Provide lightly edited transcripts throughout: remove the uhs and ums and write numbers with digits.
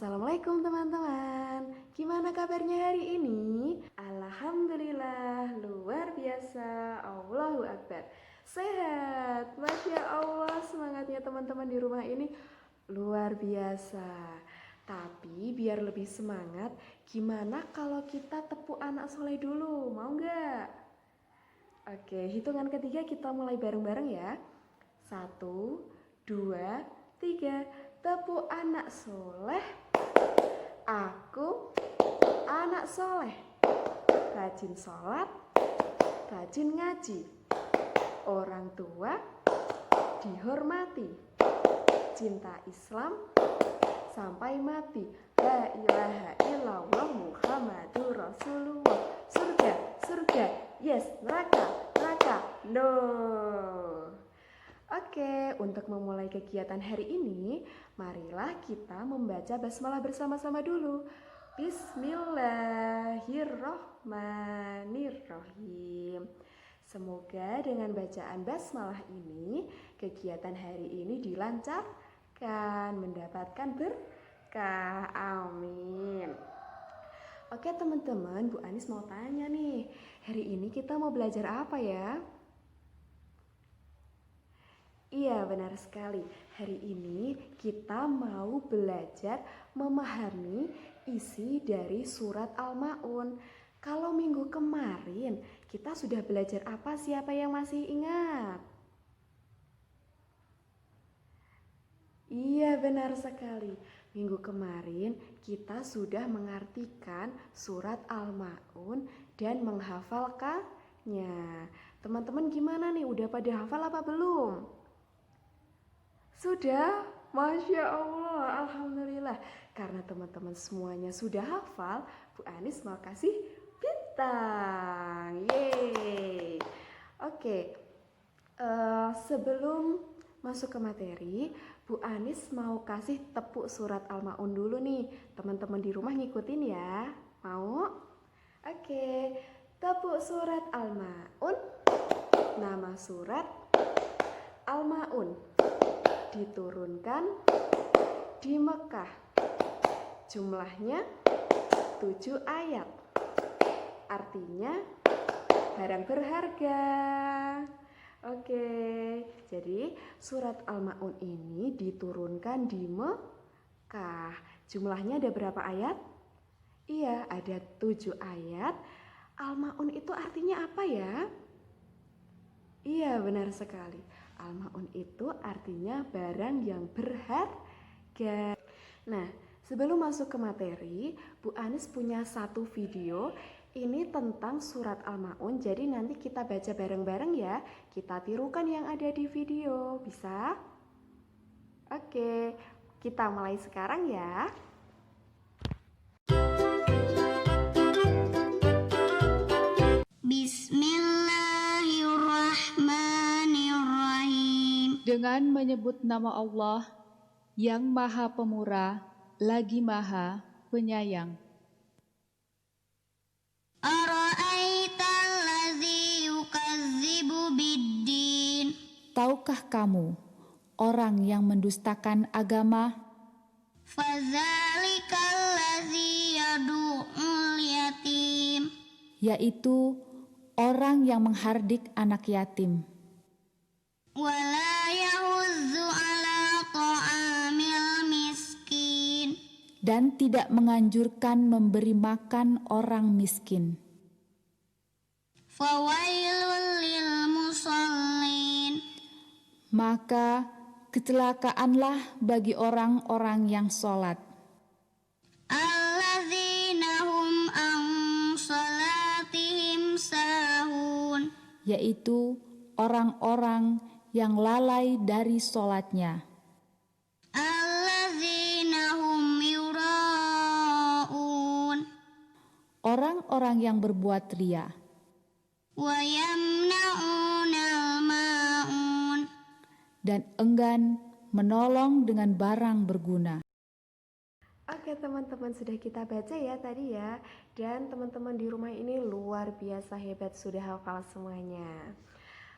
Assalamualaikum teman-teman. Gimana kabarnya hari ini? Alhamdulillah, luar biasa. Allahu Akbar. Sehat. Masya Allah, semangatnya teman-teman di rumah ini luar biasa. Tapi biar lebih semangat, gimana kalau kita tepuk anak soleh dulu? Mau nggak? Oke, hitungan ketiga kita mulai bareng-bareng ya. 1, 2, 3. Tepuk anak soleh. Aku anak soleh, rajin sholat, rajin ngaji, orang tua dihormati, cinta Islam sampai mati. La ilaha illallah Muhammadur Rasulullah. Surga, surga, yes. Neraka, neraka, no. Oke, untuk memulai kegiatan hari ini, marilah kita membaca basmalah bersama-sama dulu. Bismillahirrohmanirrohim. Semoga dengan bacaan basmalah ini, kegiatan hari ini dilancarkan, mendapatkan berkah. Amin. Oke teman-teman, Bu Anis mau tanya nih, hari ini kita mau belajar apa ya? Iya, benar sekali. Hari ini kita mau belajar memahami isi dari surat Al-Ma'un. Kalau minggu kemarin kita sudah belajar apa? Siapa yang masih ingat? Iya, benar sekali. Minggu kemarin kita sudah mengartikan surat Al-Ma'un dan menghafalkannya. Teman-teman gimana nih? Udah pada hafal apa belum? Sudah? Masya Allah, Alhamdulillah. Karena teman-teman semuanya sudah hafal, Bu Anis mau kasih bintang. Yeay. Oke, sebelum masuk ke materi, Bu Anis mau kasih tepuk surat Al-Ma'un dulu nih. Teman-teman di rumah ngikutin ya. Mau? Oke, tepuk surat Al-Ma'un. Nama surat Al-Ma'un. Diturunkan di Mekah. Jumlahnya 7 ayat. Artinya barang berharga. Oke, jadi surat Al-Ma'un ini diturunkan di Mekah. Jumlahnya ada berapa ayat? Iya, ada 7 ayat. Al-Ma'un itu artinya apa ya? Iya, benar sekali. Al-Ma'un itu artinya barang yang berharga. Nah, sebelum masuk ke materi, Bu Anis punya satu video. Ini tentang surat Al-Ma'un. Jadi nanti kita baca bareng-bareng ya. Kita tirukan yang ada di video. Bisa? Oke, kita mulai sekarang ya. Dengan menyebut nama Allah yang Maha Pemurah lagi Maha Penyayang. Tahukah kamu orang yang mendustakan agama? Yaitu orang yang menghardik anak yatim. Dan tidak menganjurkan memberi makan orang miskin. Maka kecelakaanlah bagi orang-orang yang sholat, yaitu orang-orang yang lalai dari sholatnya. Orang-orang yang berbuat ria dan enggan menolong dengan barang berguna. Oke teman-teman, sudah kita baca ya tadi ya. Dan teman-teman di rumah ini luar biasa hebat, sudah hafal semuanya.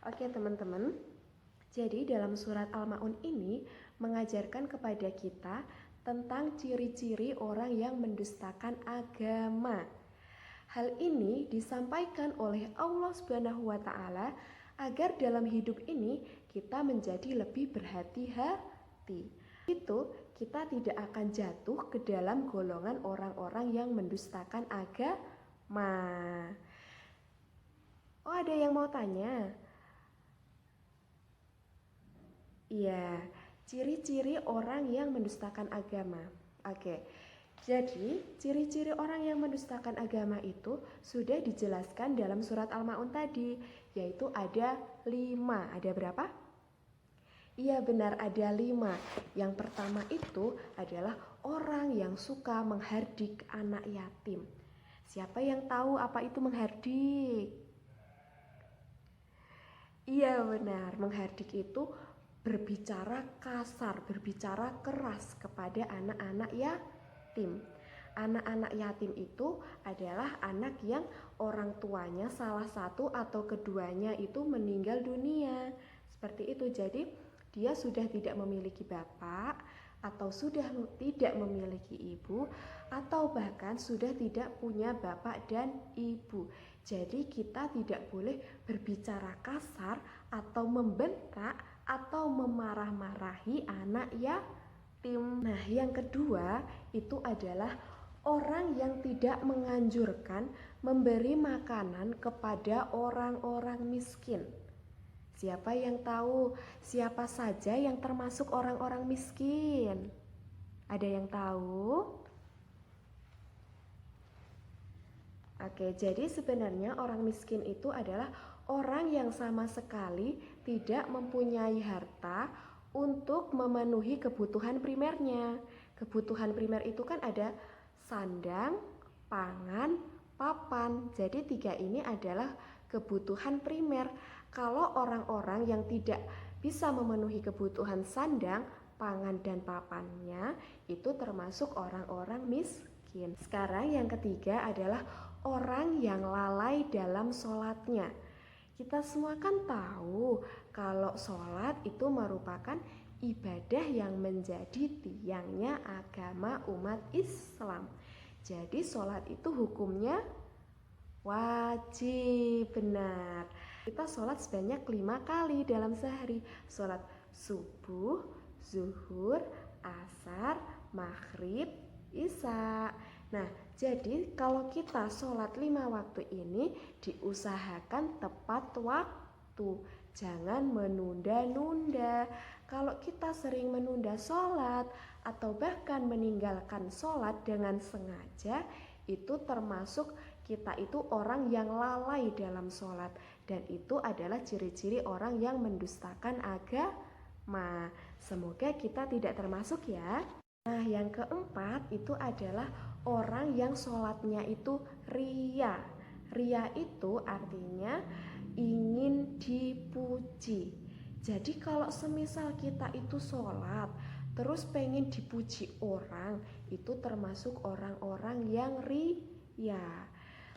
Oke teman-teman, jadi dalam surat Al-Ma'un ini mengajarkan kepada kita tentang ciri-ciri orang yang mendustakan agama. Hal ini disampaikan oleh Allah Subhanahu wa taala agar dalam hidup ini kita menjadi lebih berhati-hati. Itu kita tidak akan jatuh ke dalam golongan orang-orang yang mendustakan agama. Oh, ada yang mau tanya? Iya, ciri-ciri orang yang mendustakan agama. Oke, jadi ciri-ciri orang yang mendustakan agama itu sudah dijelaskan dalam surat Al-Ma'un tadi, yaitu ada 5. Ada berapa? Iya benar, ada 5. Yang pertama itu adalah orang yang suka menghardik anak yatim. Siapa yang tahu apa itu menghardik? Iya benar, menghardik itu berbicara kasar, berbicara keras kepada anak-anak yatim. Anak-anak yatim itu adalah anak yang orang tuanya salah satu atau keduanya itu meninggal dunia. Seperti itu, jadi dia sudah tidak memiliki bapak atau sudah tidak memiliki ibu atau bahkan sudah tidak punya bapak dan ibu. Jadi kita tidak boleh berbicara kasar atau membentak atau memarah-marahi anak yatim. Nah, yang kedua itu adalah orang yang tidak menganjurkan memberi makanan kepada orang-orang miskin. Siapa yang tahu siapa saja yang termasuk orang-orang miskin? Ada yang tahu? Oke, jadi sebenarnya orang miskin itu adalah orang yang sama sekali tidak mempunyai harta untuk memenuhi kebutuhan primernya. Kebutuhan primer itu kan ada sandang, pangan, papan. Jadi 3 ini adalah kebutuhan primer. Kalau orang-orang yang tidak bisa memenuhi kebutuhan sandang, pangan, dan papannya, itu termasuk orang-orang miskin. Sekarang yang ketiga adalah orang yang lalai dalam sholatnya. Kita semua kan tahu kalau sholat itu merupakan ibadah yang menjadi tiangnya agama umat Islam. Jadi sholat itu hukumnya wajib, benar. Kita sholat sebanyak 5 kali dalam sehari. Sholat subuh, zuhur, asar, maghrib, isya. Nah, jadi kalau kita sholat 5 waktu ini diusahakan tepat waktu. Jangan menunda-nunda. Kalau kita sering menunda sholat atau bahkan meninggalkan sholat dengan sengaja, itu termasuk kita itu orang yang lalai dalam sholat. Dan itu adalah ciri-ciri orang yang mendustakan agama. Semoga kita tidak termasuk ya. Nah, yang keempat itu adalah orang yang sholatnya itu ria. Ria itu artinya ingin dipuji. Jadi kalau semisal kita itu sholat terus pengen dipuji orang, itu termasuk orang-orang yang ria.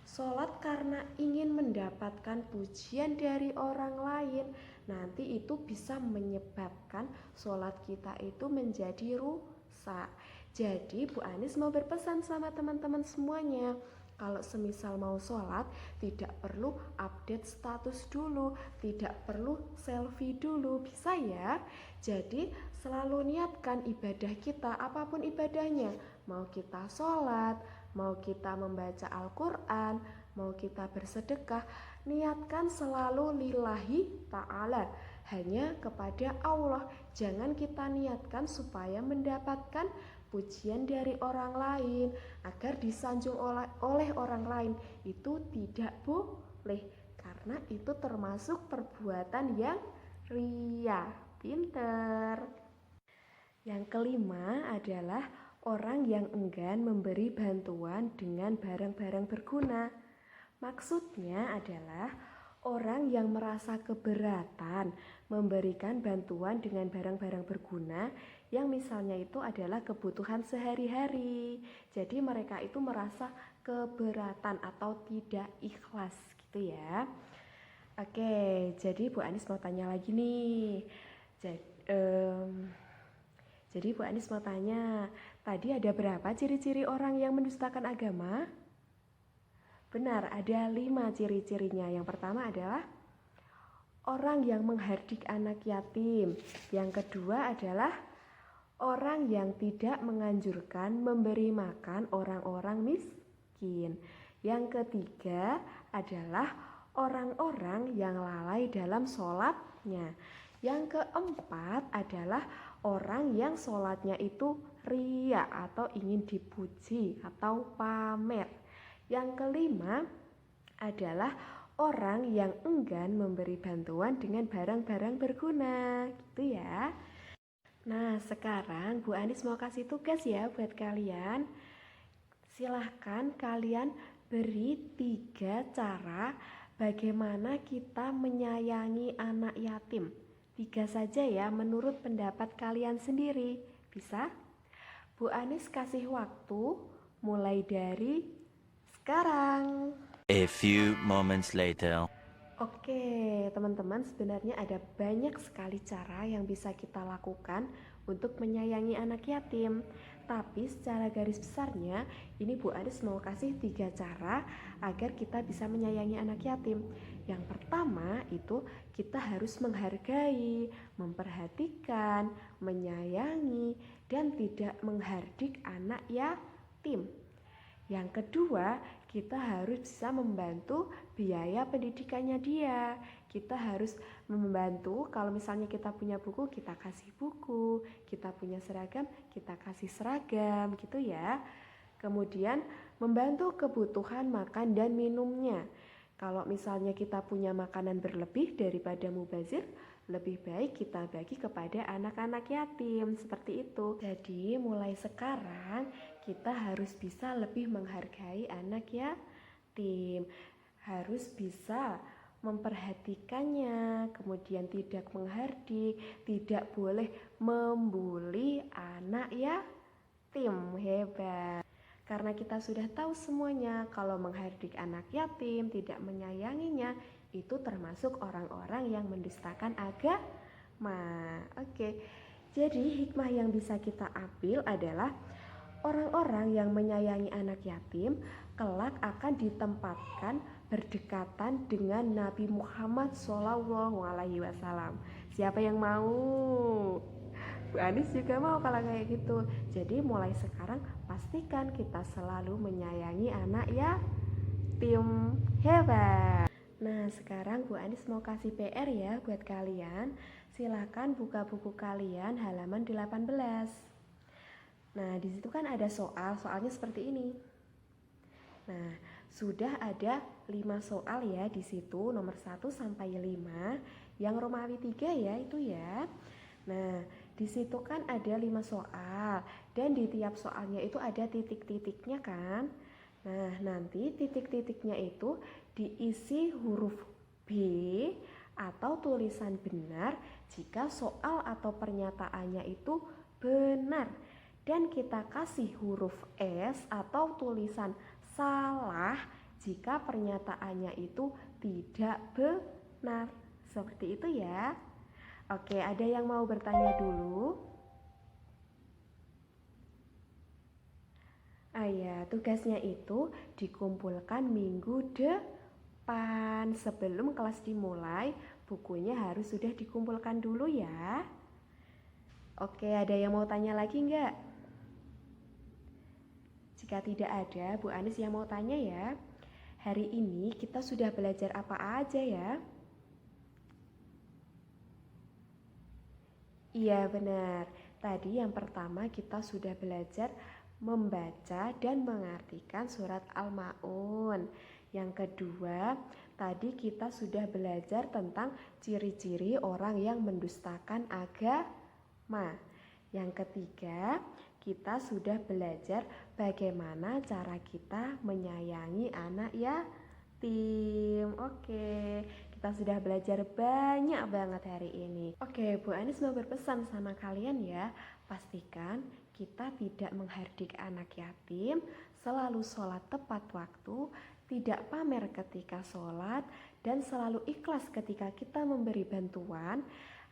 Sholat karena ingin mendapatkan pujian dari orang lain, nanti itu bisa menyebabkan sholat kita itu menjadi rusak. Jadi Bu Anis mau berpesan sama teman-teman semuanya, kalau semisal mau sholat tidak perlu update status dulu, tidak perlu selfie dulu, bisa ya. Jadi selalu niatkan ibadah kita, apapun ibadahnya, mau kita sholat, mau kita membaca Al-Quran, mau kita bersedekah, niatkan selalu lillahi ta'ala, hanya kepada Allah. Jangan kita niatkan supaya mendapatkan pujian dari orang lain, agar disanjung oleh orang lain. Itu tidak boleh, karena itu termasuk perbuatan yang ria. Pinter. Yang kelima adalah orang yang enggan memberi bantuan dengan barang-barang berguna. Maksudnya adalah orang yang merasa keberatan memberikan bantuan dengan barang-barang berguna yang misalnya itu adalah kebutuhan sehari-hari. Jadi mereka itu merasa keberatan atau tidak ikhlas gitu ya. Oke, jadi Bu Anis mau tanya lagi nih. Jadi Bu Anis mau tanya, tadi ada berapa ciri-ciri orang yang mendustakan agama? Benar, ada 5 ciri-cirinya. Yang pertama adalah orang yang menghardik anak yatim. Yang kedua adalah orang yang tidak menganjurkan memberi makan orang-orang miskin. Yang ketiga adalah orang-orang yang lalai dalam sholatnya. Yang keempat adalah orang yang sholatnya itu riya atau ingin dipuji atau pamer. Yang kelima adalah orang yang enggan memberi bantuan dengan barang-barang berguna, gitu ya. Nah, sekarang Bu Anis mau kasih tugas ya buat kalian. Silahkan kalian beri 3 cara bagaimana kita menyayangi anak yatim. 3 saja ya menurut pendapat kalian sendiri. Bisa? Bu Anis kasih waktu mulai dari sekarang. A few moments later. Oke, teman-teman, sebenarnya ada banyak sekali cara yang bisa kita lakukan untuk menyayangi anak yatim. Tapi secara garis besarnya, ini Bu Anis mau kasih 3 cara agar kita bisa menyayangi anak yatim. Yang pertama itu kita harus menghargai, memperhatikan, menyayangi, dan tidak menghardik anak yatim. Yang kedua, kita harus bisa membantu biaya pendidikannya dia. Kita harus membantu kalau misalnya kita punya buku, kita kasih buku. Kita punya seragam, kita kasih seragam, gitu ya. Kemudian membantu kebutuhan makan dan minumnya. Kalau misalnya kita punya makanan berlebih daripada mubazir, lebih baik kita bagi kepada anak-anak yatim, seperti itu. Jadi mulai sekarang kita harus bisa lebih menghargai anak yatim, harus bisa memperhatikannya, kemudian tidak menghardik, tidak boleh membuli anak yatim. Hebat. Karena kita sudah tahu semuanya kalau menghardik anak yatim, tidak menyayanginya, itu termasuk orang-orang yang mendustakan agama. Oke. Jadi hikmah yang bisa kita ambil adalah orang-orang yang menyayangi anak yatim kelak akan ditempatkan berdekatan dengan Nabi Muhammad SAW. Siapa yang mau? Bu Anis juga mau kalau kayak gitu. Jadi mulai sekarang pastikan kita selalu menyayangi anak yatim. Hebat. Nah, sekarang Bu Anis mau kasih PR ya buat kalian. Silakan buka buku kalian halaman 18. Nah, di situ kan ada soalnya seperti ini. Nah, sudah ada 5 soal ya di situ, nomor 1 sampai 5, yang Romawi 3 ya itu ya. Nah, di situ kan ada 5 soal dan di tiap soalnya itu ada titik-titiknya kan. Nah, nanti titik-titiknya itu diisi huruf B atau tulisan benar jika soal atau pernyataannya itu benar. Dan kita kasih huruf S atau tulisan salah jika pernyataannya itu tidak benar. Seperti itu ya. Oke, ada yang mau bertanya dulu? Ya, tugasnya itu dikumpulkan minggu depan. Sebelum kelas dimulai, bukunya harus sudah dikumpulkan dulu ya. Oke, ada yang mau tanya lagi enggak? Jika tidak ada, Bu Anis yang mau tanya ya. Hari ini kita sudah belajar apa aja ya? Iya benar. Tadi yang pertama kita sudah belajar membaca dan mengartikan surat Al-Ma'un. Yang kedua, tadi kita sudah belajar tentang ciri-ciri orang yang mendustakan agama. Yang ketiga, kita sudah belajar bagaimana cara kita menyayangi anak yatim. Oke, kita sudah belajar banyak banget hari ini. Oke, Bu Anis mau berpesan sama kalian ya. Pastikan kita tidak menghardik anak yatim, selalu sholat tepat waktu, tidak pamer ketika sholat, dan selalu ikhlas ketika kita memberi bantuan.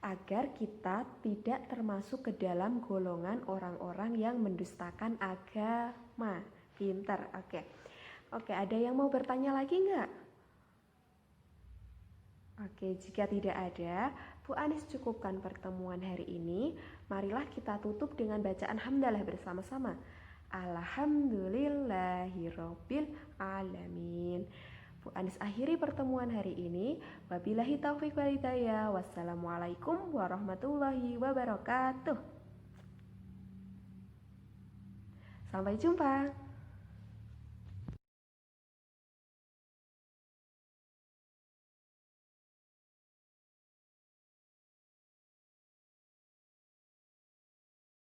agar kita tidak termasuk ke dalam golongan orang-orang yang mendustakan agama. Pinter, oke. Oke, ada yang mau bertanya lagi nggak? Oke, jika tidak ada, Bu Anis cukupkan pertemuan hari ini. Marilah kita tutup dengan bacaan hamdalah bersama-sama. Alhamdulillahirabbil alamin. Bu Anis akhiri pertemuan hari ini. Wabillahi taufiq wal hidayah. Wassalamualaikum warahmatullahi wabarakatuh. Sampai jumpa.